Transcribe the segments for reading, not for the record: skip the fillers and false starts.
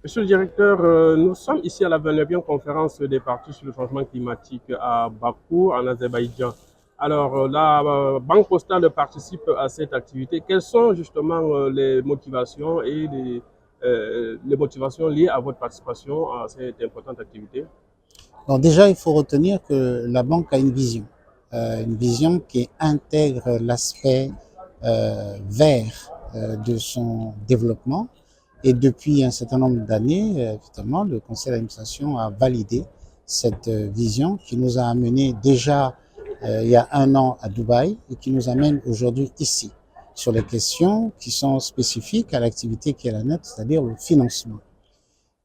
Monsieur le directeur, nous sommes ici à la 29e conférence des partis sur le changement climatique à Bakou, en Azerbaïdjan. Alors, la Banque postale participe à cette activité. Quelles sont justement les motivations et les motivations liées à votre participation à cette importante activité? Donc déjà, il faut retenir que la banque a une vision qui intègre l'aspect vert de son développement. Et depuis un certain nombre d'années, évidemment, le conseil d'administration a validé cette vision qui nous a amené déjà il y a un an à Dubaï et qui nous amène aujourd'hui ici sur les questions qui sont spécifiques à l'activité qui est la nôtre, c'est-à-dire le financement.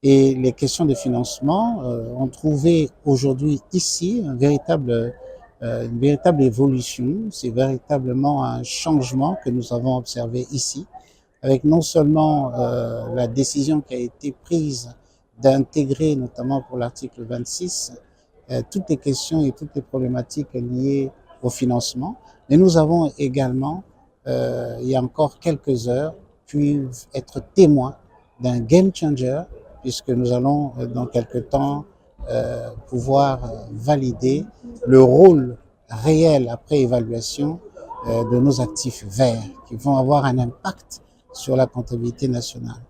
Et les questions de financement ont trouvé aujourd'hui ici une véritable évolution. C'est véritablement un changement que nous avons observé ici, avec non seulement la décision qui a été prise d'intégrer, notamment pour l'article 26, toutes les questions et toutes les problématiques liées au financement, mais nous avons également, il y a encore quelques heures, pu être témoins d'un game changer puisque nous allons dans quelques temps pouvoir valider le rôle réel après évaluation de nos actifs verts qui vont avoir un impact sur la comptabilité nationale.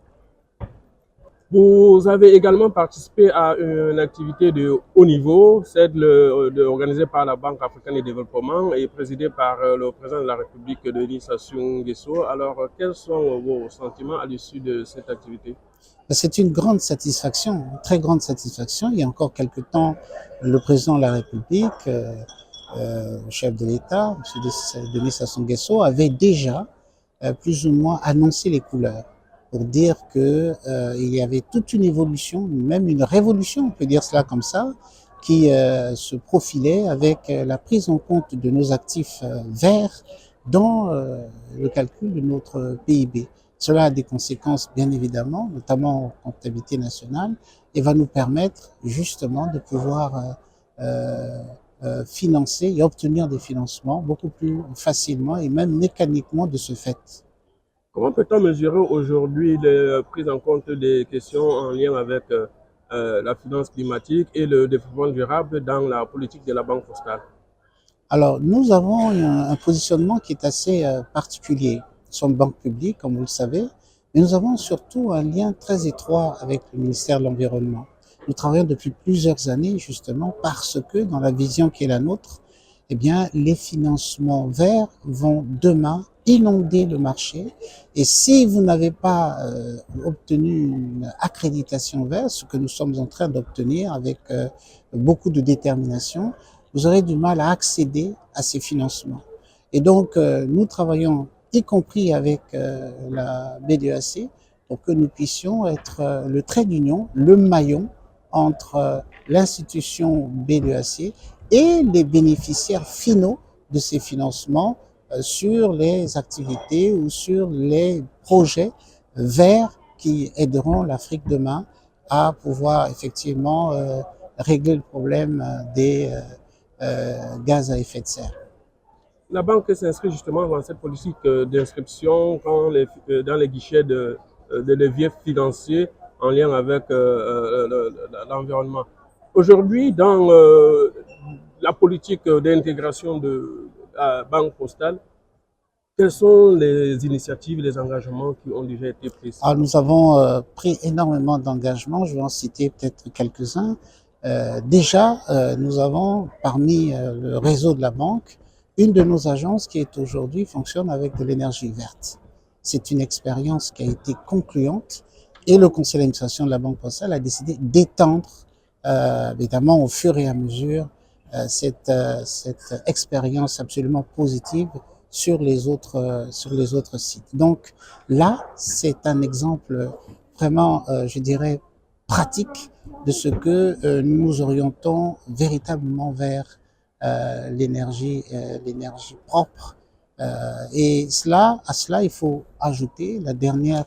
Vous avez également participé à une activité de haut niveau, celle organisée par la Banque africaine de développement et présidée par le président de la République, Denis Sassou Nguesso. Alors, quels sont vos sentiments à l'issue de cette activité? C'est une grande satisfaction, une très grande satisfaction. Il y a encore quelque temps, le président de la République, le chef de l'État, M. Denis Sassou Nguesso, avait déjà plus ou moins annoncé les couleurs pour dire que il y avait toute une évolution, même une révolution, on peut dire cela comme ça, qui se profilait avec la prise en compte de nos actifs verts dans le calcul de notre PIB. Cela a des conséquences, bien évidemment, notamment en comptabilité nationale, et va nous permettre justement de pouvoir financer et obtenir des financements beaucoup plus facilement et même mécaniquement de ce fait. Comment peut-on mesurer aujourd'hui la prise en compte des questions en lien avec la finance climatique et le développement durable dans la politique de la Banque postale? Alors, nous avons un positionnement qui est assez particulier. Nous sommes banque publique, comme vous le savez, mais nous avons surtout un lien très étroit avec le ministère de l'Environnement. Nous travaillons depuis plusieurs années, justement, parce que dans la vision qui est la nôtre, eh bien, les financements verts vont demain inonder le marché. Et si vous n'avez pas obtenu une accréditation verte, ce que nous sommes en train d'obtenir avec beaucoup de détermination, vous aurez du mal à accéder à ces financements. Et donc, nous travaillons, y compris avec la BDEAC, pour que nous puissions être le trait d'union, le maillon entre l'institution BDEAC et les bénéficiaires finaux de ces financements sur les activités ou sur les projets verts qui aideront l'Afrique demain à pouvoir effectivement régler le problème des gaz à effet de serre. La banque s'inscrit justement dans cette politique d'inscription dans les guichets de levier financier en lien avec l'environnement. Aujourd'hui, dans la politique d'intégration de la banque postale, quelles sont les initiatives, les engagements qui ont déjà été pris? Alors, nous avons pris énormément d'engagements, je vais en citer peut-être quelques-uns. Déjà, nous avons parmi le réseau de la banque, une de nos agences qui est aujourd'hui fonctionne avec de l'énergie verte. C'est une expérience qui a été concluante et le conseil d'administration de la Banque postale a décidé d'étendre, évidemment, au fur et à mesure, cette expérience absolument positive sur les autres sites. Donc là, c'est un exemple vraiment, je dirais, pratique de ce que nous nous orientons véritablement vers l'énergie propre. Et à cela, il faut ajouter la dernière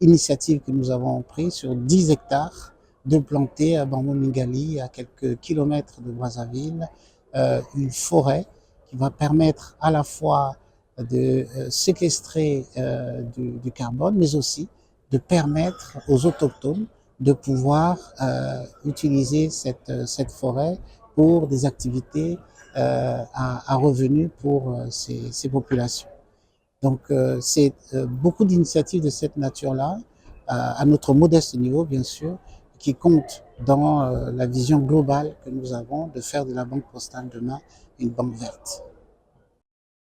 initiative que nous avons prise sur 10 hectares de planter à Bambo Mingali, à quelques kilomètres de Brazzaville, une forêt qui va permettre à la fois de séquestrer du carbone, mais aussi de permettre aux autochtones de pouvoir utiliser cette forêt pour des activités à revenus pour ces populations. Donc c'est beaucoup d'initiatives de cette nature-là, à notre modeste niveau bien sûr, qui comptent dans la vision globale que nous avons de faire de la Banque Postale demain une banque verte.